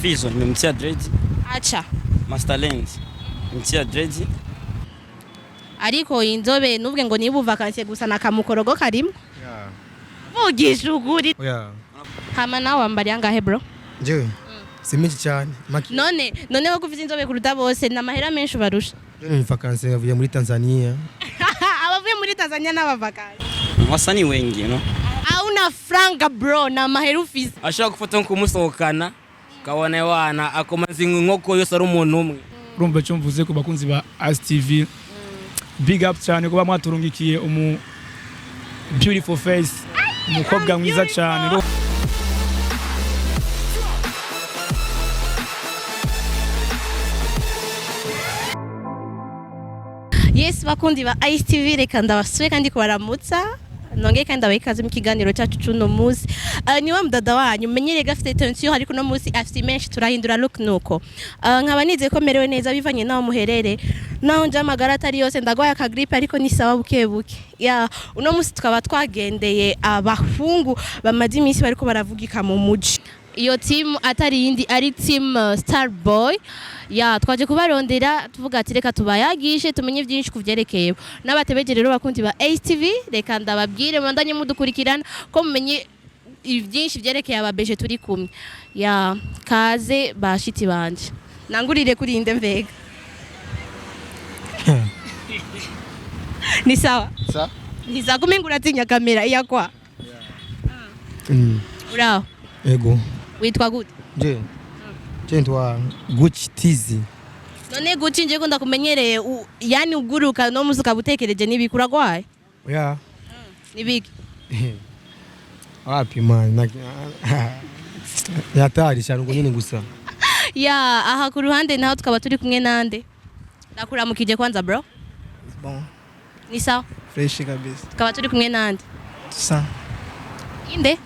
Fizzo nimemtia Dredi. Acha. Master Lens nimemtia Dredi. Ariko inzobe nubwe ngo niba vacancy gusa na Mukorogo karimo. Yeah. Vugisha ukuri. Yeah. Hama nawe wambari angahe bro? Je. Simiki cyane. None wo kufite inzobe kuruta bose na Mahera menshi barusha. Ni vacancy yavuye muri Tanzania. Abavuye muri Tanzania n'aba vacancy. Wasanii wengi no. Hauna franga bro na Mahera ufise. Ashaka gufata nk'umusohokana kabone wana akomaze inkoko yose ari umuntu umwe. Urumva cyo mvuze ku bakunzi ba ASTV. Big up cyane kuba mwaturungikiye beautiful face. Umukobwa mwiza cyane. Yes bakundi ba ASTV reka ndabasuye kandi kubaramutsa. Nonge kandi abikaze mu kiganiro cyacu cuno muzi. Niwe mdada wanyu menyere gafite tension ariko no muzi afite menshi turahindura look nuko. Nkaba nize ko merewe neza bivanye naho muherere. Naho nje amagara atari yose ndagwaya ka gripe ariko ni sawa bukebuke. Ya uno muzi tukaba twagendeye abahungu bamaze iminsi bariko baravugika mu muji. Iyo team atari yindi ari team Starboy. Ya twaje kubarondera tuvuga ati reka tubayagishe tumenye byinshi kuvyerekeye n'abatebeje rero bakundi ba ASTV reka ndababwire mandanye mudukurikirana ko mumenye byinshi vyerekeye ababeje turi kumwe ya kaze bashiti banje nangurire kuri inde mbega ni sawa ni za kumengura tinya kamera iyakwa Uraho Ego witwa gute Je Chentwa Gucci Tizi. None Gucci nje ko ndakumenyereye yani uguruka no musuka butekereje nibikura gwaye. Yeah. Nibiki. Wapi man. Yatari cyane ngo nyine gusa. Ya aha ku ruhande naho tukaba turi kumwe nande. Nakuramukije kwanza bro. Bon. Ni sawa. Fresh kabisa. Tukaba turi kumwe nande. Tusa. Inde?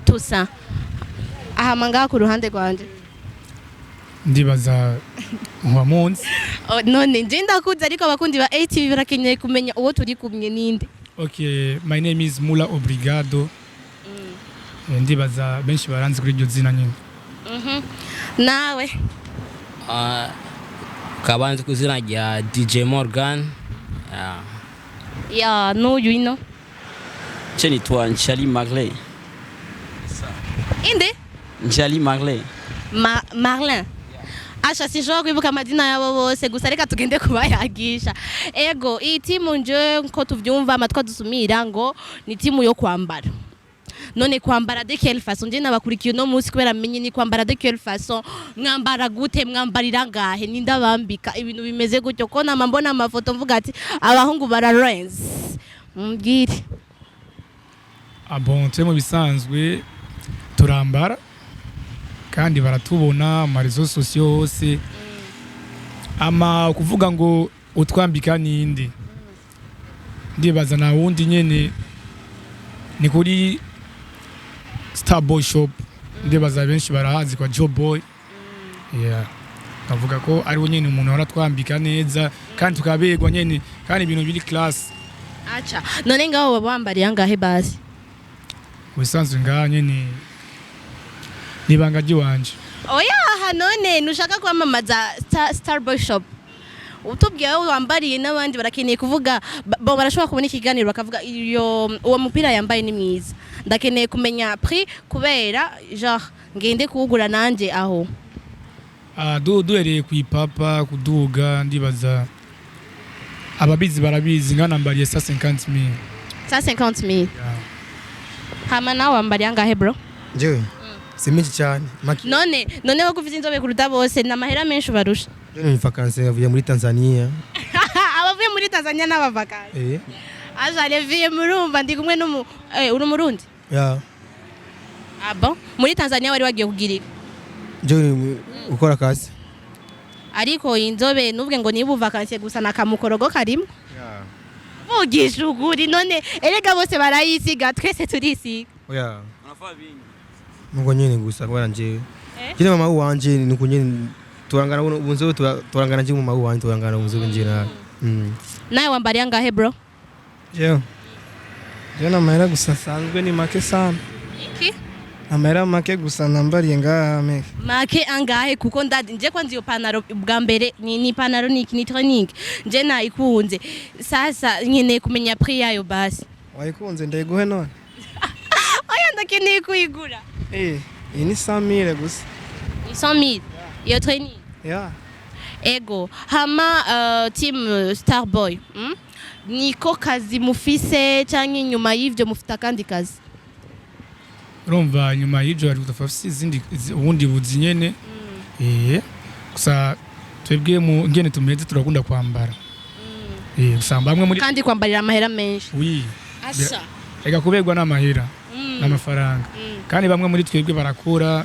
Tusa. Aha manga ku ruhande rwanje. Ndibaza wa monzi. None nje ndakuze ariko abakundi ba ATV barakeneye kumenya uwo turi kumwe ninde. Okay, my name is Mula Obrigado. Ndibaza benshi baranzi kuri iryo zina nyine. Nawe. Kabanze kuzina rya DJ Morgan. Ya n'uyu ino. Cheni twa Nchali Marley. Inde? Nchali Marley. Marlin. Asha sinshobora kwibuka amazina yabo bose gusa reka tugende kubayagisha. Ego iyi timu nje ko tuvyumva amatwa dusumira ngo ni timu yo kwambara. None kwambara de quelle façon nje nabakurikiye no musi kubera menye ni kwambara de quelle façon mwambara gute mwambarira ngahe nindabambika ibintu bimeze gutyo ko namambona amafoto mvuga ati abahungu bara Renz. Mbwire. Bon, mu bisanzwe turambara kandi baratubona amarezo sociaux hose ama kuvuga ngo utwambika ninde ndibaza na wundi nyene ni kuri Starboy shop ndibaza benshi barahazi kwa Joe Boy yeah navuga ko ari nyene umuntu waratwambika neza kandi tukabegwa nyene kandi ibintu biri class. Acha none ngaho bambari yangahe basi wisanzwe ngaha nyene nibanga giwanje. Oya none nushaka kwamamaza Starboy shop utubwiye wambariye n'abandi barakeneye kuvuga bo barashobora kubona ikiganiro bakavuga iyo uwo mupira yambaye ni mwiza ndakeneye kumenya prix kubera genre ngende kuwugura nanje aho duhereye ku ipapa kuduga ndibaza ababizi barabizi nganambariye 150,000 150,000 hama nawe wambariye angahe bro Je Simiki cyane. None wo kufite inzobe kuruta bose na Mahera menshi barusha. Ni vacancy yavuye muri Tanzania. Abavuye muri Tanzania n'aba vacancy. Aja leviye murumva ndi kumwe uri murundi? Yeah. Bon, muri Tanzania wari wagiye kugirika. Je ukora kazi. Ariko inzobe nubwe ngo niba vacancy gusa na Mukorogo karimo. Yeah. Vugisha ukuri none erega bose barayisiga twese turisiga. Oya. Nuko nyene gusa kubera nje. Kile mama wanje nuko nyene turangana ubunzo turangana nje mu mama wanje turangana ubunzo njira. Nawe wambariye angahe bro? Je na Mahera gusa sanzwe ni make sana. Iki? Amahera make gusa nambariye ngaha meke. Make angahe kuko ndadi nje kwanza iyo panaro bwa mbere ni panaro niki ni training nje nayikunze sasa nyene kumenya prix yayo basi Wayikunze ndayiguhe none. oya ndakeneye kuyigura Iyi ni 100,000 gusa. 100,000 iyo training Yeah. ego hama team Starboy niko kazi mufise canke nyuma y'ivyo mufita kandi kazi urumva nyuma y'ibyo hari gutafafisa izindi ubundi buzi nyene gusa twebwe mu ngene tumeze turakunda kwambara gusa bamwe muri kandi kwambarira amahera menshi oui asha ega kuberwa n'amahera n'amafaranga kandi bamwe muri twebwe barakura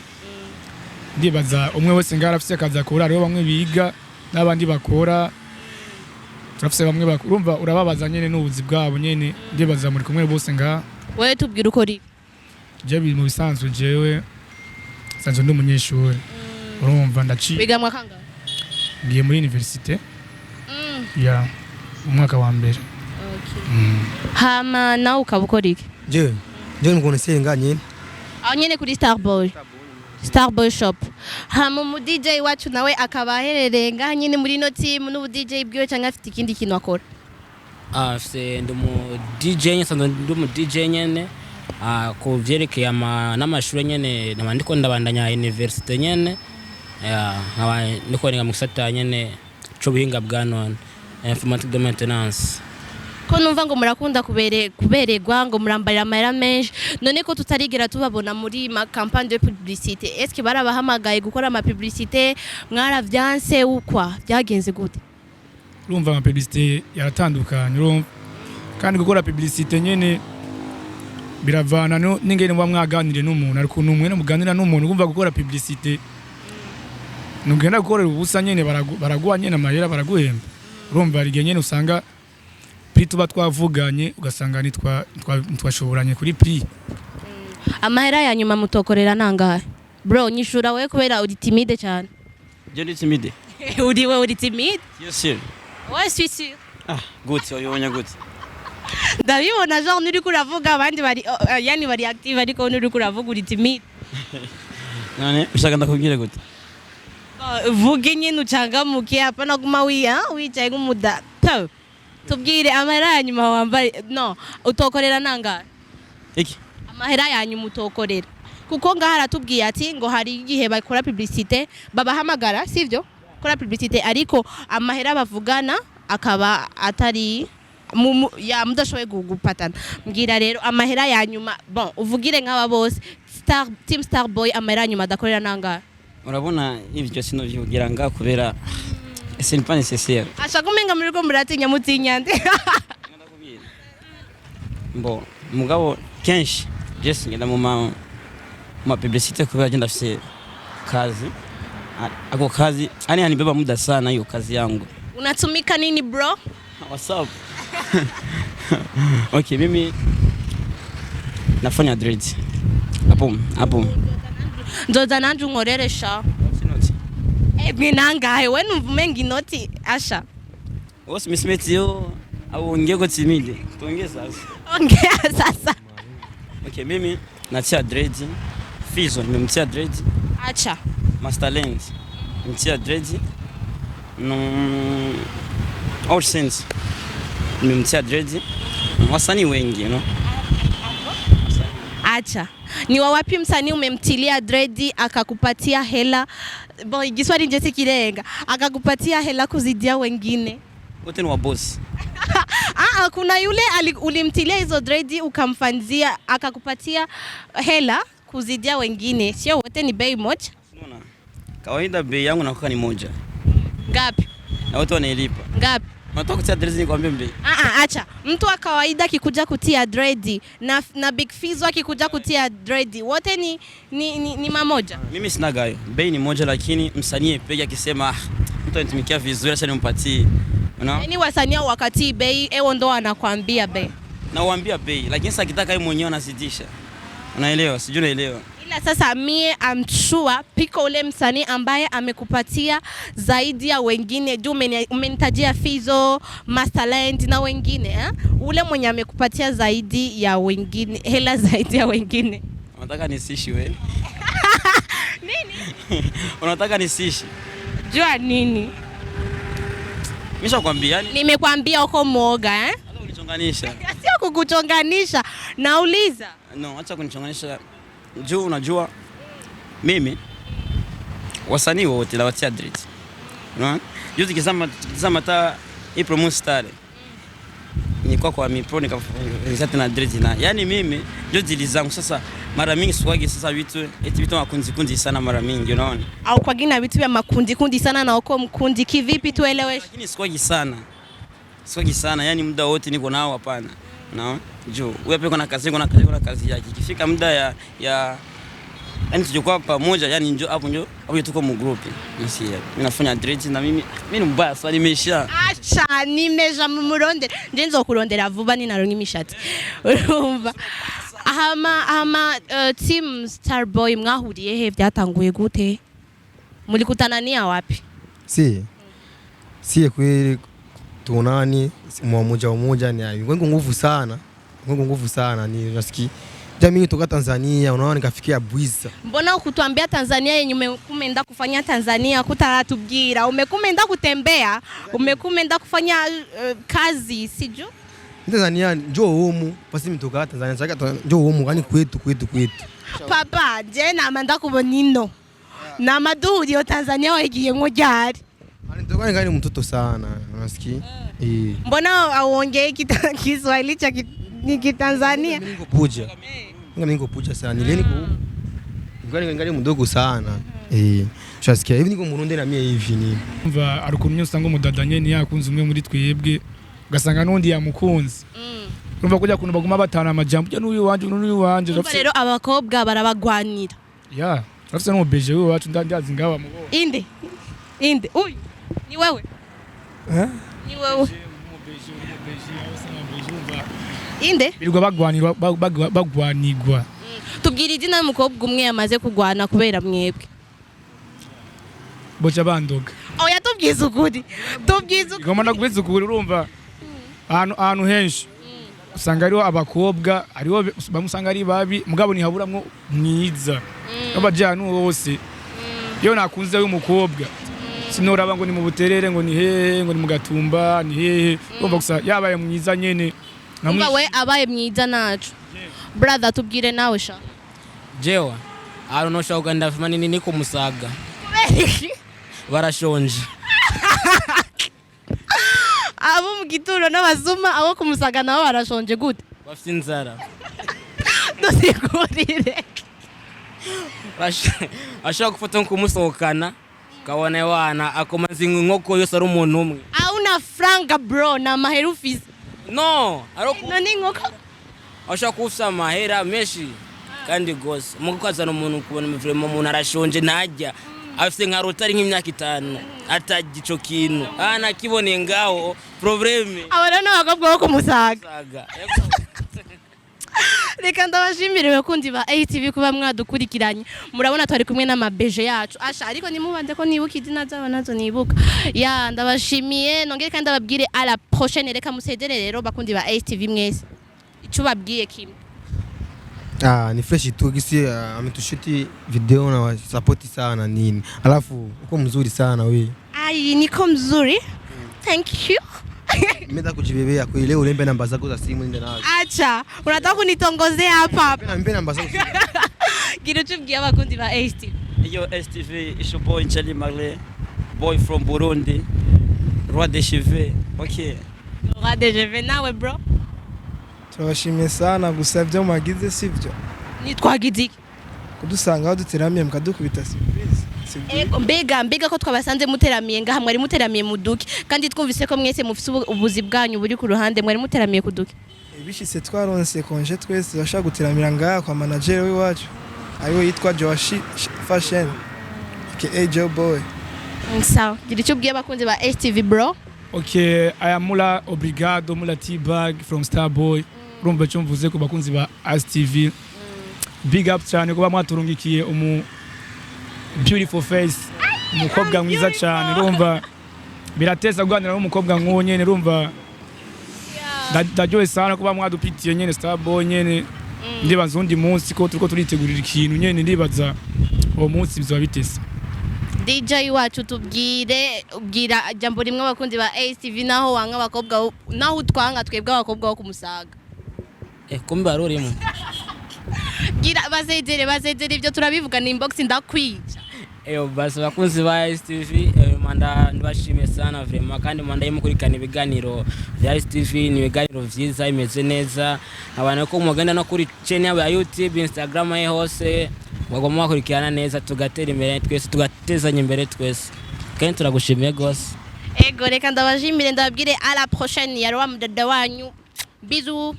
ndibaza umwe wese ngarafise akaza akora ariho bamwe biga n'abandi bakora turafise bamwe urumva urababaza nyene n'ubuzi bwabo nyene ndibaza muri kumwe bose nga wewe tubwira uko ri je mu bisanzwe jewe sanzwe ndi umunyeshuri urumva ndaciye biga mwakanga ngiye muri universite ya umwaka wa mbere hama nawe ukabukora iki je ngone senga nyine aho nyene kuri Starboy shop hama mu DJ wacu nawe akaba aherereye ngaha nyene muri no team n'ubu DJ bwiwe cyangwa afite ikindi kintu akora se ndi mu DJ nsanzwe ndi mu DJ nyene ku vyerekeye n'amashuri nyene ndiko ndabandanya university nyene ndiko ninga mu gisata nyene cyo buhinga bwa none informatique de maintenance ko numva ngo murakunda kuberegwa ngo murambarira amahera menshi none ko tutarigera tubabona muri ma campagne de publicité est-ce que barabahamagaye gukora ama publicité mwaravyanse ukwa byagenze gute urumva ama publicité yaratandukanye urumva kandi gukora publicité nyene biravana n'ingene muba mwaganire n'umuntu ariko numwe no muganira n'umuntu ugomba gukora publicité nugenda gukorera ubusa nyene baraguha nyene amahera baraguhemba urumva ari nyene usanga prix tuba twavuganye ugasanga twashoboranye kuri prix amahera ya nyuma mutokorera nangahe bro nyishura we kubera uri timide cyane je ndi timide uri timide yes sir ouais suis sûr gute oyonya gute ndabibona genre nuri kuravuga abandi bari yani bari active ariko nuri kuravuga uri timide none ushaka ndakubwire gute vuge nyine ucangamuke hapana kuma wicaye nk'umuda tubwire amahera ya nyuma wambaye no utokorera nangahe iki amahera ya nyuma utokorera kuko ngaha aratubwiye ati ngo hari igihe bakora publicité babahamagara sivyo kora publicité ariko amahera bavugana akaba atari ya mudashoboye gupatana mbwira rero amahera ya nyuma bon uvugire nk'aba bose team Starboy amahera ya nyuma adakorera nangahe urabona ivyo sinovyugira nga kubera c'est pas nécessaire ashaka umenga muri ko muratinya mutinyande bon mugabo kenshi just ngenda mu ma publicité kubera agenda afise kazi ako kazi ani anibeba muda sana hiyo kazi yangu unatumika nini bro what's up okay mimi nafanya dread hapo ndoza nanje unkoreresha nangahe we numva umenga inoti asha wose misimeti yo au ongeko timide tuongee sasa ongea sasa okay mimi natia dread Fizzo nimemtia dread acha Masterland nimemtia dread all sense nimemtia dread wasanii wengi you know acha ni wapi msanii umemtilia dread akakupatia hela bon igiswali nje sikirenga akakupatia hela kuzidia wengine wote ni wa boss kuna yule ulimtilia hizo dread ukamfanzia akakupatia hela kuzidia wengine sio wote ni bei moja unaona kawaida bei yangu nakuwa ni moja ngapi na wote wanalipa ngapi nataka kutia dread nikwambie bei acha mtu wa kawaida kikuja kutia dread na Big Fizzo akikuja kutia dread wote ni mamoja mimi sina gayo bei ni moja lakini msanii peke akisema mtu anitumikia vizuri acha nimpatie unaona yani wasanii wakati bei ndo anakuambia bei na uambia bei lakini sasa kitaka yeye mwenyewe anazidisha unaelewa sijui unaelewa ila sasa mie I'm sure piko ule msanii ambaye amekupatia zaidi ya wengine juu umenitajia Fizzo Masterland na wengine ule mwenye amekupatia zaidi ya wengine hela zaidi ya wengine Unataka nisishi wewe? Nini? Unataka nisishi? Jua nini? Nimeshakwambia yani. Nimekwambia uko mwoga Hata unichonganisha. Sio kukuchonganisha. Nauliza. No, acha kunichonganisha. Juu unajua mimi wasanii wote la watia Dredi. Unaona? Juzi kizama ta hii promo style. Nilikuwa kwa mipro nikafanya na Dredi na. Yaani mimi juzi lizangu sasa mara mingi swagi sasa vitu makundi sana mara mingi unaona. Au kwa gina vitu vya makundi sana na uko mkundi kivipi tueleweshe? Lakini swagi sana. Swagi sana yani muda wote niko nao hapana. Unaona? Juu wewe pia kuna kazi yake. Ikifika muda ya yani tujikuwa pamoja yani njoo hapo tuko mu group. Mimi nafanya Dredi na mimi ni mbaya sana nimesha. Acha nimeja mumuronde. Ndenzo kurondera vuba ni naronka imishati. Urumva? Ama team Starboy mwahuriye he byatanguye gute? Mulikutanania wapi? Si kweli tuonani mmoja ni nguvu sana ni nasikia jamii kutoka Tanzania unaona nikafikia Bwisa. Mbona ukutuambia Tanzania yenye umekumenda kufanya Tanzania kutaratubwira umekumenda kutembea umekumenda kufanya kazi siju? Tanzania njoo humu basi mtoka Tanzania saka njoo humu yani kwetu. Papa je na amanda kubonino na maduri yo Tanzania wagiye ngojari. Nitoka ngani mtoto sana unasikia? Mbona auongee Kiswahili cha Kitanzania? Niko puja sana. Ngali mdogo sana. Shasikia hivi niko murundi na mie hivi ni. Umva arukunyo usanga umudadanye ni yakunze umwe muri twebwe ugasanga nundi yamukunze. Umva kujya kuntu baguma batana amajambo je n'uyu wanje. Umva rero abakobwa barabagwanira. Ya, afite no beje we wacu ndandazi ngaba mugo. Inde. Uyu ni wewe? Ni wewe. Inde? Birirwa bagwanirwa. Tubwira izina y'umukobwa umwe yamaze kugwana kubera mwebwe. Bocha bandoga. Oya tubwiza ukuri. Ngoma nakubwiza ukuri urumva. Ahantu henshi. Usanga ariho abakobwa, ariho bamusanga ari babi, mugabo ntihaburamwo mwiza. Abajyana hose. Iyo nakunze y'umukobwa. Sinoraba ngo ni mu buterere ngo ni hehe ngo ni mu gatumba ni hehe. Urumva gusa yabaye mwiza nyene. Umva we abaye mwiza nacu. Brother tubwire nawe sha. Jewa. No shauka ndafuma nini ku Musaga. Barashonje. Abo mu gituro n'abazuma abo ku Musaga nabo barashonje gute? Bafite inzara. Dusigurire. Ashaka gufata nkumusohokana. Kabone wana akomaze inkoko yose ari umuntu umwe. Auna franga bro na Mahera ufise. No, none inkoko. Ashaka kufisa Mahera meshi kandi gose. Mukazana umuntu kubona vraiment umuntu arashonje najya. Afise nka rotari nk'imyaka 5 atagico kintu. Nakibone ngaho probleme. Abana n'abakobwa bo ku Musaga. Reka ndabashimire bakundi ba ATV kuba mwadukurikiranye. Murabona twari kumwe n'amabeje yacu. Asha ariko nimubande ko nibuka izina zabo nazo nibuka. Ya ndabashimiye nongere kandi ababwire à la prochaine reka musedere rero bakundi ba ATV mwese. Ico babwiye kimwe. Ni fresh tu gisi ametushuti video na support sana nini. Alafu uko mzuri sana wewe. Ai niko mzuri. Thank you. Mimi kujibebea kwa leo ulembe namba zako za simu nende nazo. Acha, unataka kunitongozea hapa. Mpe namba zako. Giruchubwiye abakundi ba ATV. Yo STV is your boy Njali Marley, boy from Burundi. Roi des cheveux. Okay. Roi des cheveux nawe bro. Turabashimiye sana gusa byo magize sivyo. Nitwagize kudusanga aho duteramiye mukadukubita surprise. Ego mbega ko twabasanze muteramiye ngaha mwari muteramiye muduki kandi twumvise ko mwese mufise ubuzi bwanyu buri ku ruhande mwari muteramiye kuduki. Bishitse twaronse konje twese bashaka guteramira ngaha kwa manager we wacu. Ariwe yitwa Joashi Fashion. Ke Joe Boy. Sawa, gira icyo ubwiye abakunzi ba STV bro. Okay, I am Mula Obrigado, Mula T-Bag from Starboy. Urumva cyo mvuze ku bakunzi ba STV. Big up cyane kuba mwaturungikiye beautiful face. Umukobwa mwiza cyane urumva birateza kuganira n'umukobwa nk'uwo nyene urumva. Ndajoye sana kuba mwadupitiye nyene Starboy nyene. ndibaza undi munsi ko turiko turitegurira ikintu nyene ndibaza uwo munsi bizaba bitese. DJ wacu ubwira jambo rimwe abakundi ba ASTV naho wanga abakobwa naho utwanga twebwe abakobwa bo kumusaga. Kumbe arurimo. Gira bazedere ibyo turabivuga ni inbox ndakwica. Basi bakunzi ba ASTV manda ndibashimiye sana vraiment kandi manda yimukurikana ibiganiro bya ASTV ni ibiganiro vyiza imeze neza abantu ko mugenda no kuri channel ya YouTube Instagram hose bagomba bakurikirana neza tugatera imbere twese tugatezanya imbere twese kandi turagushimiye gose. Ego reka ndabajimire ndababwire à la prochaine ya Rwa mudada wanyu bisous.